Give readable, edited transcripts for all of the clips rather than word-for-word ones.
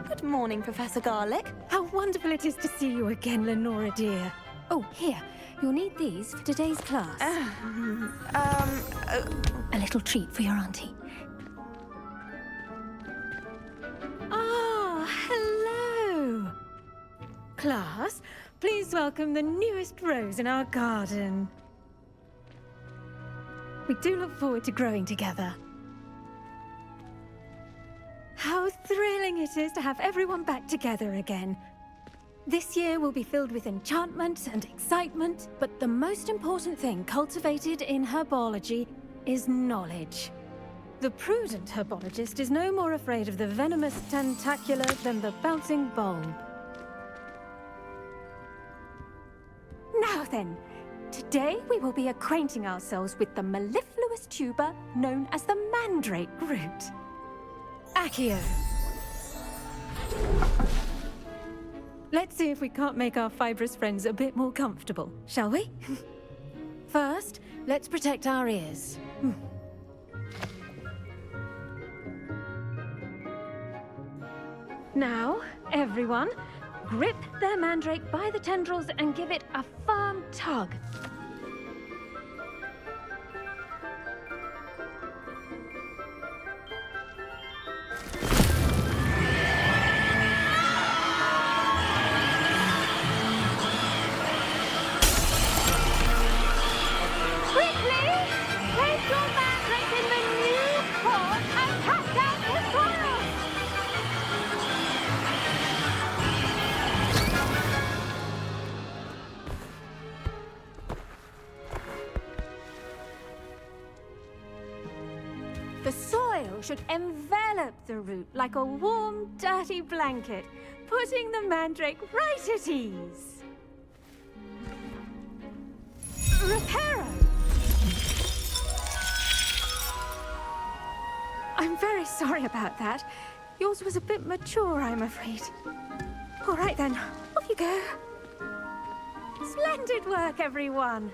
Good morning, Professor Garlic. How wonderful it is to see you again, Lenora dear. Oh, here. You'll need these for today's class. A little treat for your auntie. Ah, hello. Class, please welcome the newest rose in our garden. We do look forward to growing together. How thrilling it is to have everyone back together again. This year will be filled with enchantment and excitement, but the most important thing cultivated in herbology is knowledge. The prudent herbologist is no more afraid of the venomous tentacula than the bouncing bulb. Now then, today we will be acquainting ourselves with the mellifluous tuber known as the mandrake root. Accio. Let's see if we can't make our fibrous friends a bit more comfortable, shall we? First, let's protect our ears. Now, everyone, grip their mandrake by the tendrils and give it a firm tug. The soil should envelop the root like a warm, dirty blanket, putting the mandrake right at ease. Reparo! I'm very sorry about that. Yours was a bit mature, I'm afraid. All right then, off you go. Splendid work, everyone.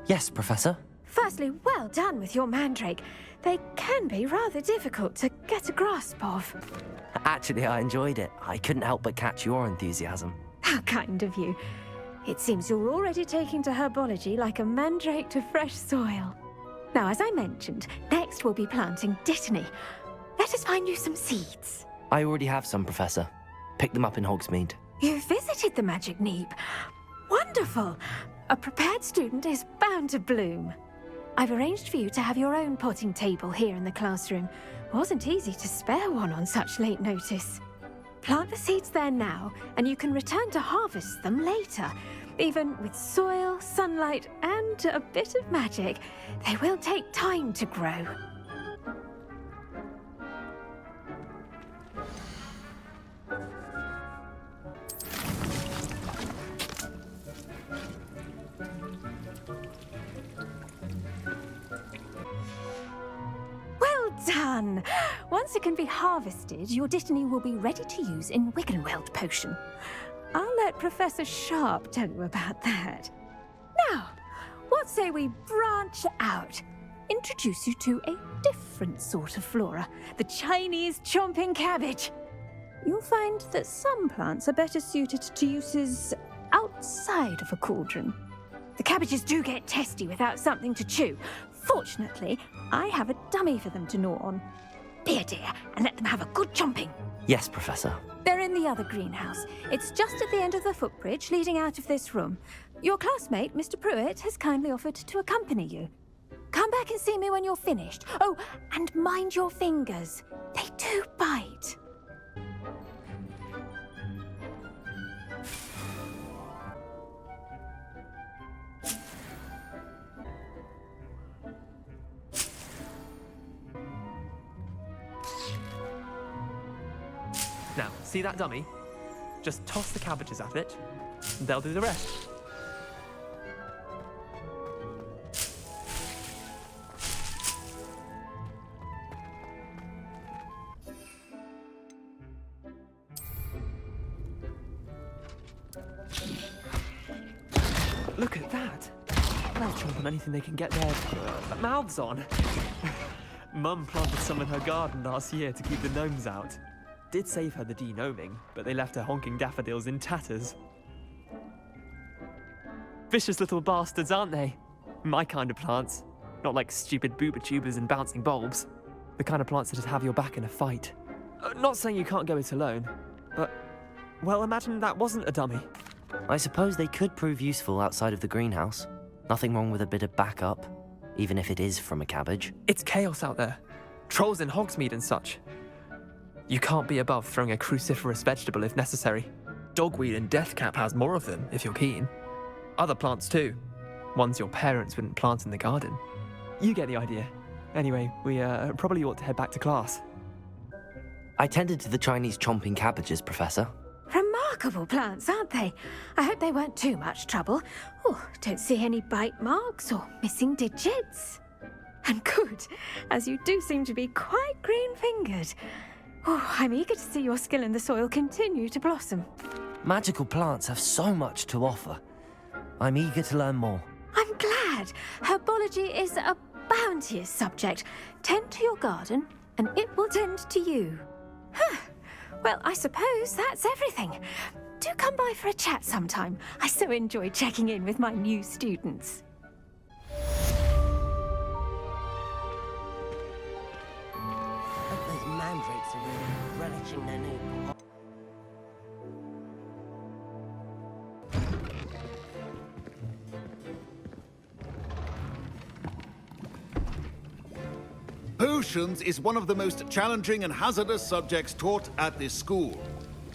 Yes, Professor. Firstly, well done with your mandrake. They can be rather difficult to get a grasp of. Actually, I enjoyed it. I couldn't help but catch your enthusiasm. How kind of you. It seems you're already taking to herbology like a mandrake to fresh soil. Now, as I mentioned, next we'll be planting dittany. Let us find you some seeds. I already have some, Professor. Picked them up in Hogsmeade. You visited the Magic Neep. Wonderful. A prepared student is bound to bloom. I've arranged for you to have your own potting table here in the classroom. Wasn't easy to spare one on such late notice. Plant the seeds there now, and you can return to harvest them later. Even with soil, sunlight, and a bit of magic, they will take time to grow. Done! Once it can be harvested, your dittany will be ready to use in Wigenweld potion. I'll let Professor Sharp tell you about that. Now, what say we branch out? Introduce you to a different sort of flora, the Chinese chomping cabbage. You'll find that some plants are better suited to uses outside of a cauldron. The cabbages do get testy without something to chew. Fortunately, I have a dummy for them to gnaw on. Be a dear and let them have a good chomping. Yes, Professor. They're in the other greenhouse. It's just at the end of the footbridge leading out of this room. Your classmate, Mr. Pruitt, has kindly offered to accompany you. Come back and see me when you're finished. Oh, and mind your fingers. They do bite. Now, see that dummy? Just toss the cabbages at it, and they'll do the rest. Look at that! They'll chomp on anything they can get their mouths on. Mum planted some in her garden last year to keep the gnomes out. Did save her the de-gnoming, but they left her honking daffodils in tatters. Vicious little bastards, aren't they? My kind of plants. Not like stupid booba tubers and bouncing bulbs. The kind of plants that'd have your back in a fight. Not saying you can't go it alone, but, well, imagine that wasn't a dummy. I suppose they could prove useful outside of the greenhouse. Nothing wrong with a bit of backup, even if it is from a cabbage. It's chaos out there. Trolls in Hogsmeade and such. You can't be above throwing a cruciferous vegetable if necessary. Dogweed and deathcap has more of them, if you're keen. Other plants too. Ones your parents wouldn't plant in the garden. You get the idea. Anyway, we probably ought to head back to class. I tended to the Chinese chomping cabbages, Professor. Remarkable plants, aren't they? I hope they weren't too much trouble. Oh, don't see any bite marks or missing digits. And good, as you do seem to be quite green-fingered. Oh, I'm eager to see your skill in the soil continue to blossom. Magical plants have so much to offer. I'm eager to learn more. I'm glad. Herbology is a bounteous subject. Tend to your garden, and it will tend to you. Huh. Well, I suppose that's everything. Do come by for a chat sometime. I so enjoy checking in with my new students. Those mandrakes are really relishing their new... Potions is one of the most challenging and hazardous subjects taught at this school.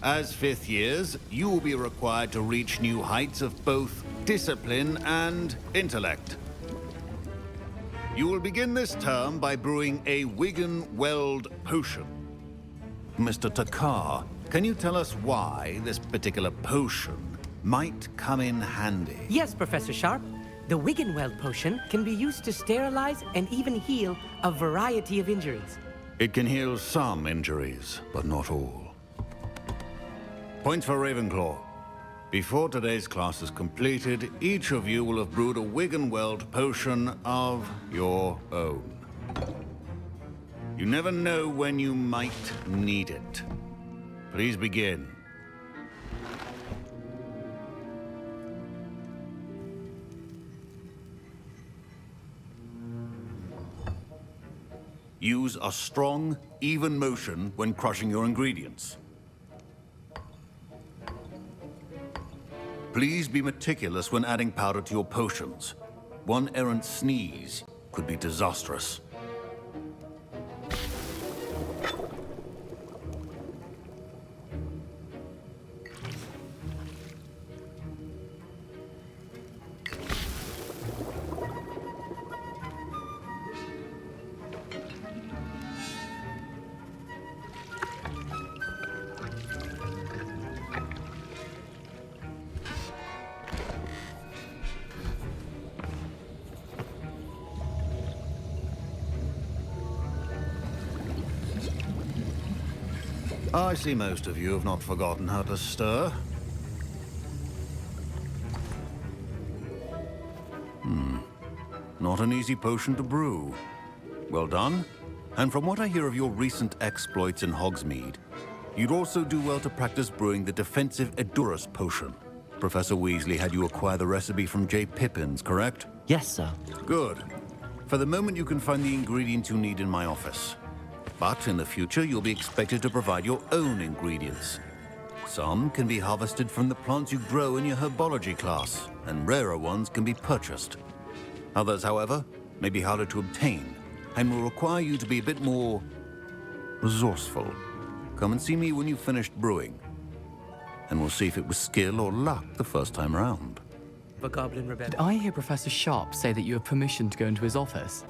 As fifth years, you will be required to reach new heights of both discipline and intellect. You will begin this term by brewing a Wigan-Weld potion. Mr. Takar, can you tell us why this particular potion might come in handy? Yes, Professor Sharp. The Wigenweld potion can be used to sterilize and even heal a variety of injuries. It can heal some injuries, but not all. Points for Ravenclaw. Before today's class is completed, each of you will have brewed a Wigenweld potion of your own. You never know when you might need it. Please begin. Use a strong, even motion when crushing your ingredients. Please be meticulous when adding powder to your potions. One errant sneeze could be disastrous. I see most of you have not forgotten how to stir. Not an easy potion to brew. Well done. And from what I hear of your recent exploits in Hogsmeade, you'd also do well to practice brewing the defensive Eduras potion. Professor Weasley had you acquire the recipe from J. Pippin's, correct? Yes, sir. Good. For the moment, you can find the ingredients you need in my office. But in the future, you'll be expected to provide your own ingredients. Some can be harvested from the plants you grow in your herbology class, and rarer ones can be purchased. Others, however, may be harder to obtain, and will require you to be a bit more resourceful. Come and see me when you've finished brewing, and we'll see if it was skill or luck the first time round. For Goblin Rebellion. Did I hear Professor Sharp say that you have permission to go into his office?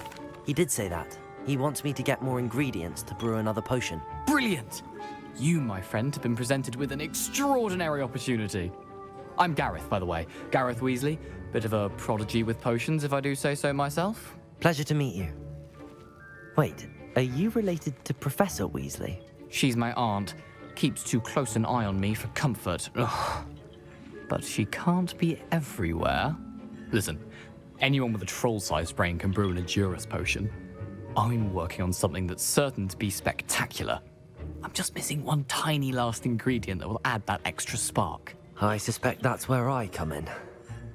He did say that. He wants me to get more ingredients to brew another potion. Brilliant! You, my friend, have been presented with an extraordinary opportunity. I'm Gareth, by the way. Gareth Weasley. Bit of a prodigy with potions, if I do say so myself. Pleasure to meet you. Wait, are you related to Professor Weasley? She's my aunt. Keeps too close an eye on me for comfort. Ugh. But she can't be everywhere. Listen, anyone with a troll-sized brain can brew an Eduras potion. I'm working on something that's certain to be spectacular. I'm just missing one tiny last ingredient that will add that extra spark. I suspect that's where I come in.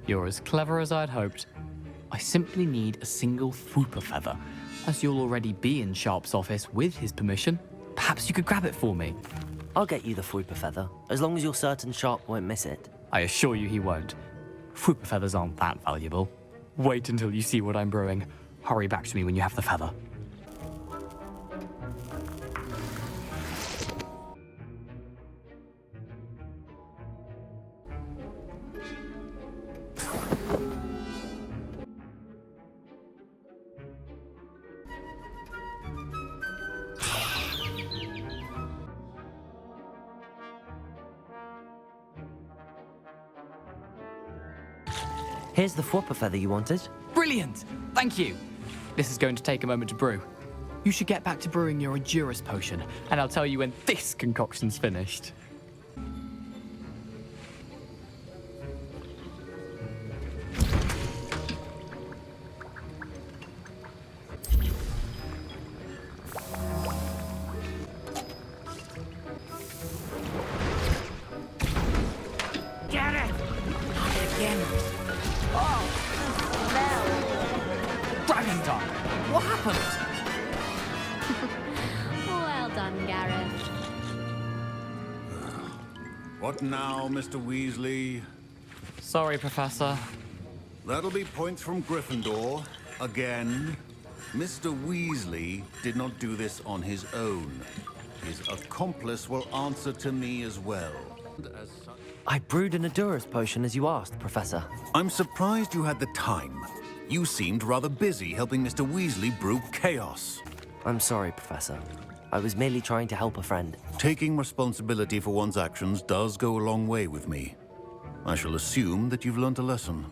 You're as clever as I'd hoped. I simply need a single Fwooper feather. As you'll already be in Sharp's office with his permission, perhaps you could grab it for me. I'll get you the Fwooper feather, as long as you're certain Sharp won't miss it. I assure you he won't. Fwooper feathers aren't that valuable. Wait until you see what I'm brewing. Hurry back to me when you have the feather. Here's the Fwooper feather you wanted. Brilliant! Thank you! This is going to take a moment to brew. You should get back to brewing your Endurus potion, and I'll tell you when this concoction's finished. Get it! Not again. Dragon time! What happened? Well done, Gareth. What now, Mr. Weasley? Sorry, Professor. That'll be points from Gryffindor. Again. Mr. Weasley did not do this on his own. His accomplice will answer to me as well. As such, I brewed an Edurus potion as you asked, Professor. I'm surprised you had the time. You seemed rather busy helping Mr. Weasley brew chaos. I'm sorry, Professor. I was merely trying to help a friend. Taking responsibility for one's actions does go a long way with me. I shall assume that you've learnt a lesson.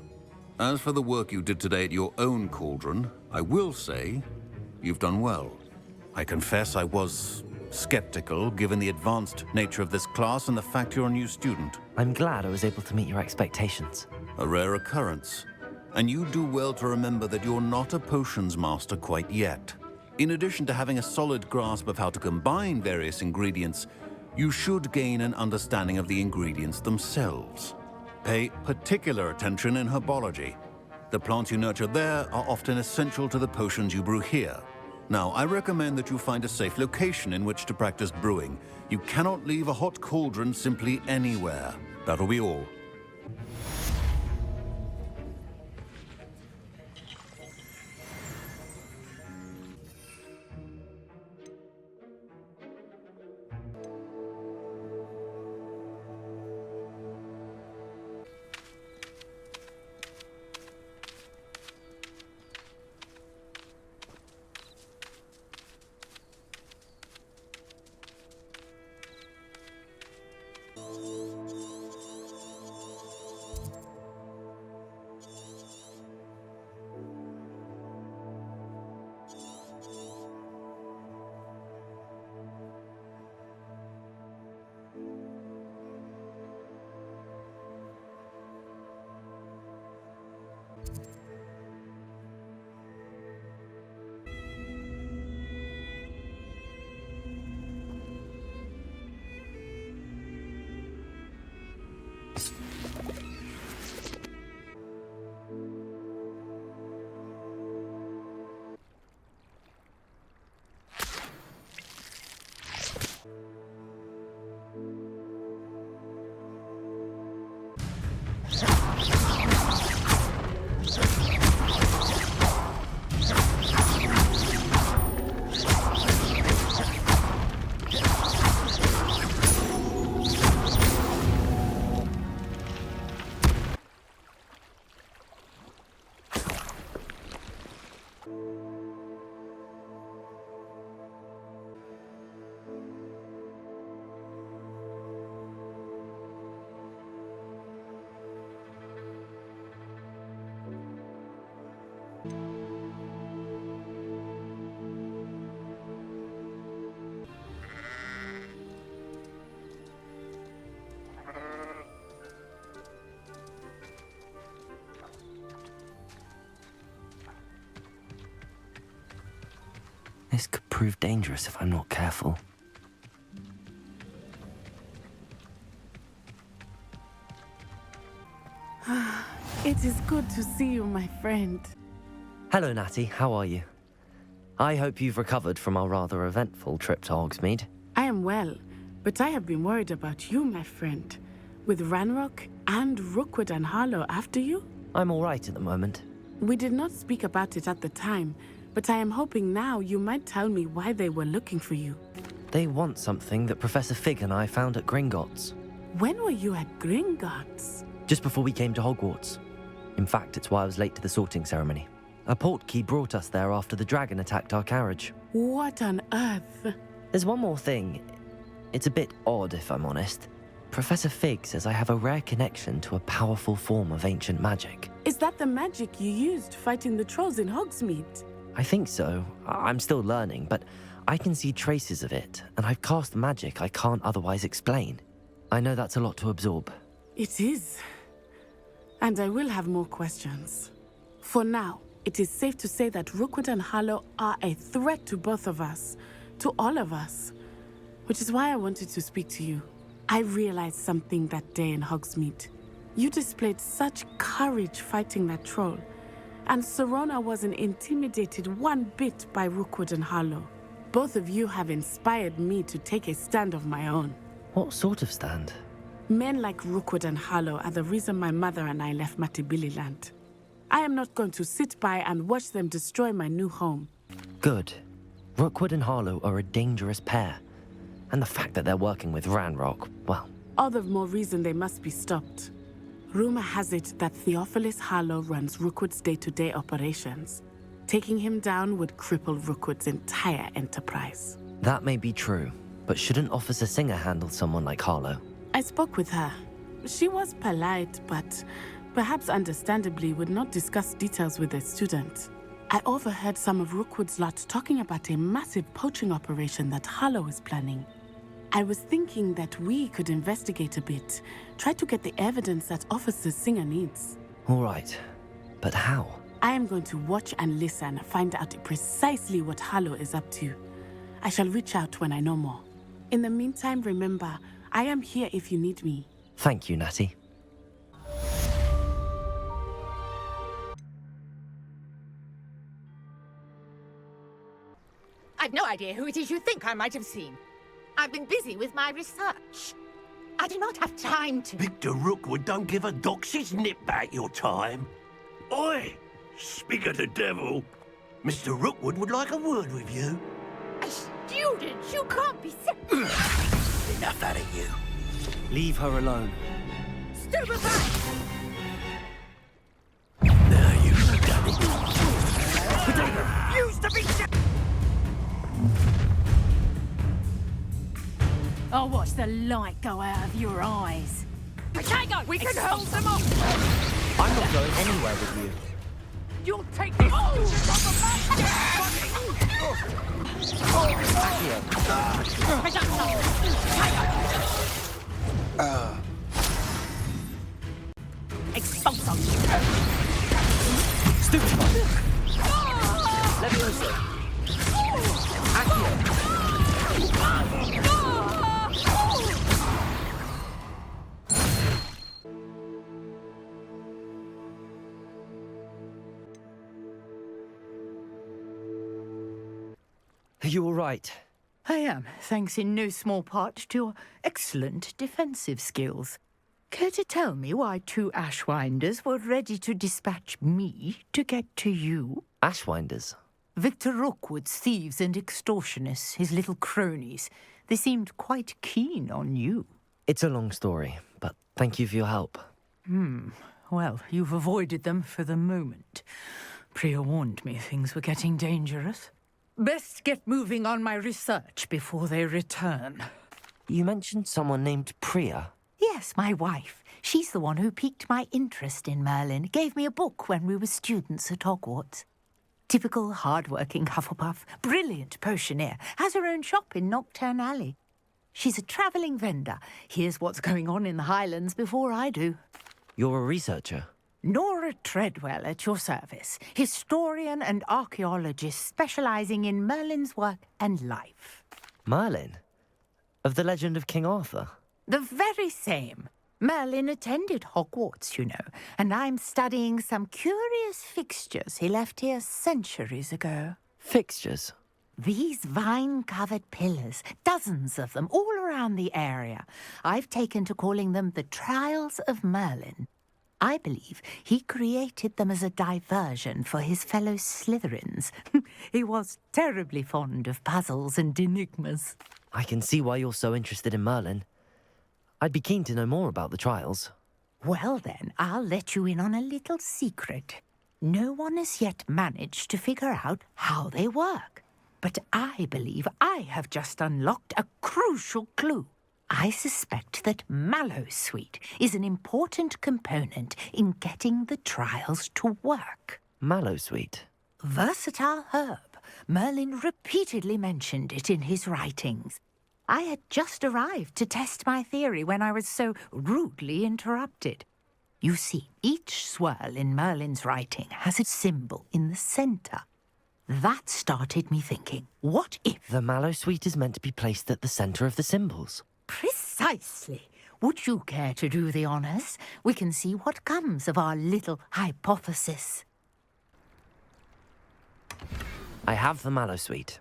As for the work you did today at your own cauldron, I will say you've done well. I confess I was skeptical, given the advanced nature of this class and the fact you're a new student. I'm glad I was able to meet your expectations. A rare occurrence. And you do well to remember that you're not a potions master quite yet. In addition to having a solid grasp of how to combine various ingredients, you should gain an understanding of the ingredients themselves. Pay particular attention in herbology. The plants you nurture there are often essential to the potions you brew here. Now, I recommend that you find a safe location in which to practice brewing. You cannot leave a hot cauldron simply anywhere. That'll be all. This could prove dangerous if I'm not careful. It is good to see you, my friend. Hello, Natty. How are you? I hope you've recovered from our rather eventful trip to Hogsmeade. I am well, but I have been worried about you, my friend. With Ranrock and Rookwood and Harlow after you? I'm all right at the moment. We did not speak about it at the time, but I am hoping now you might tell me why they were looking for you. They want something that Professor Fig and I found at Gringotts. When were you at Gringotts? Just before we came to Hogwarts. In fact, it's why I was late to the sorting ceremony. A portkey brought us there after the dragon attacked our carriage. What on earth? There's one more thing. It's a bit odd, if I'm honest. Professor Fig says I have a rare connection to a powerful form of ancient magic. Is that the magic you used fighting the trolls in Hogsmeade? I think so. I'm still learning, but I can see traces of it, and I've cast magic I can't otherwise explain. I know that's a lot to absorb. It is. And I will have more questions. For now, it is safe to say that Rookwood and Harlow are a threat to both of us, to all of us. Which is why I wanted to speak to you. I realized something that day in Hogsmeade. You displayed such courage fighting that troll, and Serona wasn't intimidated one bit by Rookwood and Harlow. Both of you have inspired me to take a stand of my own. What sort of stand? Men like Rookwood and Harlow are the reason my mother and I left Matabeleland. I am not going to sit by and watch them destroy my new home. Good. Rookwood and Harlow are a dangerous pair. And the fact that they're working with Ranrock, well... All the more reason they must be stopped. Rumor has it that Theophilus Harlow runs Rookwood's day-to-day operations. Taking him down would cripple Rookwood's entire enterprise. That may be true, but shouldn't Officer Singer handle someone like Harlow? I spoke with her. She was polite, but perhaps understandably would not discuss details with a student. I overheard some of Rookwood's lot talking about a massive poaching operation that Harlow is planning. I was thinking that we could investigate a bit, try to get the evidence that Officer Singer needs. All right, but how? I am going to watch and listen, find out precisely what Harlow is up to. I shall reach out when I know more. In the meantime, remember, I am here if you need me. Thank you, Natty. I've no idea who it is you think I might have seen. I've been busy with my research. I do not have time to... Victor Rookwood don't give a doxy's nip back your time. Oi! Speak of the devil. Mr. Rookwood would like a word with you. A student? You can't be... Enough out of you. Leave her alone. Stupefy! Now you've done it. Potato! Used to be... I'll watch the light go out of your eyes. Potato! We can hold them off! I'm not going anywhere with you. You'll take this Expulso! Stupid! Leviosa! Accio! Are you all right? I am, thanks in no small part to your excellent defensive skills. Care to tell me why two Ashwinders were ready to dispatch me to get to you? Ashwinders? Victor Rookwood's thieves and extortionists, his little cronies. They seemed quite keen on you. It's a long story, but thank you for your help. Well, you've avoided them for the moment. Priya warned me things were getting dangerous. Best get moving on my research before they return. You mentioned someone named Priya. Yes, my wife. She's the one who piqued my interest in Merlin. Gave me a book when we were students at Hogwarts. Typical hard-working Hufflepuff. Brilliant potioneer. Has her own shop in Knockturn Alley. She's a travelling vendor. Hears what's going on in the Highlands before I do. You're a researcher? Nora Treadwell at your service, historian and archaeologist specializing in Merlin's work and life. Merlin? Of the legend of King Arthur? The very same. Merlin attended Hogwarts, you know, and I'm studying some curious fixtures he left here centuries ago. Fixtures? These vine-covered pillars, dozens of them, all around the area. I've taken to calling them the Trials of Merlin. I believe he created them as a diversion for his fellow Slytherins. He was terribly fond of puzzles and enigmas. I can see why you're so interested in Merlin. I'd be keen to know more about the trials. Well then, I'll let you in on a little secret. No one has yet managed to figure out how they work. But I believe I have just unlocked a crucial clue. I suspect that mallowsweet is an important component in getting the trials to work. Mallowsweet? Versatile herb. Merlin repeatedly mentioned it in his writings. I had just arrived to test my theory when I was so rudely interrupted. You see, each swirl in Merlin's writing has a symbol in the centre. That started me thinking, what if... The mallowsweet is meant to be placed at the centre of the symbols. Precisely. Would you care to do the honours? We can see what comes of our little hypothesis. I have the mallowsweet.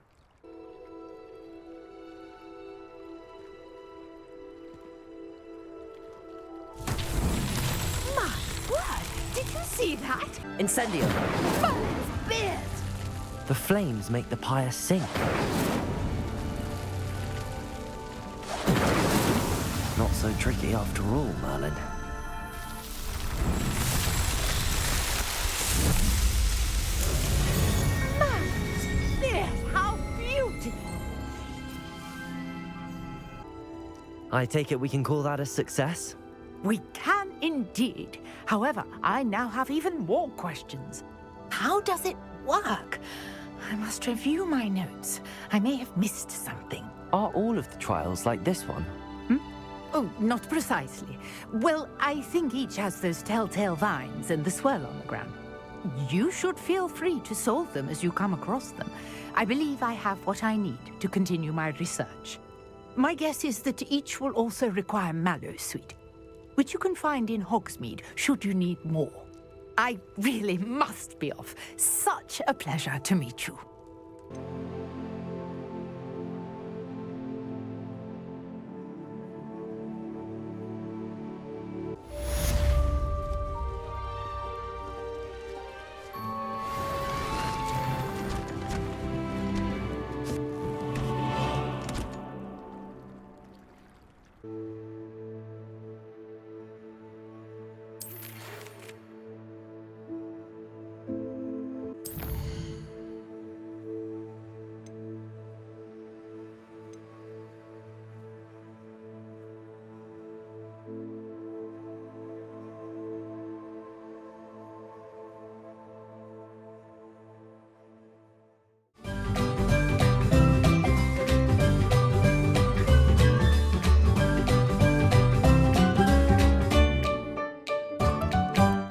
My word! Did you see that? Incendio! Merlin's beard! The flames make the pyre sink. Not so tricky after all, Merlin. Merlin's beard! How beautiful! I take it we can call that a success? We can indeed. However, I now have even more questions. How does it work? I must review my notes. I may have missed something. Are all of the trials like this one? Oh, not precisely. Well, I think each has those telltale vines and the swirl on the ground. You should feel free to solve them as you come across them. I believe I have what I need to continue my research. My guess is that each will also require mallowsweet, which you can find in Hogsmeade should you need more. I really must be off. Such a pleasure to meet you.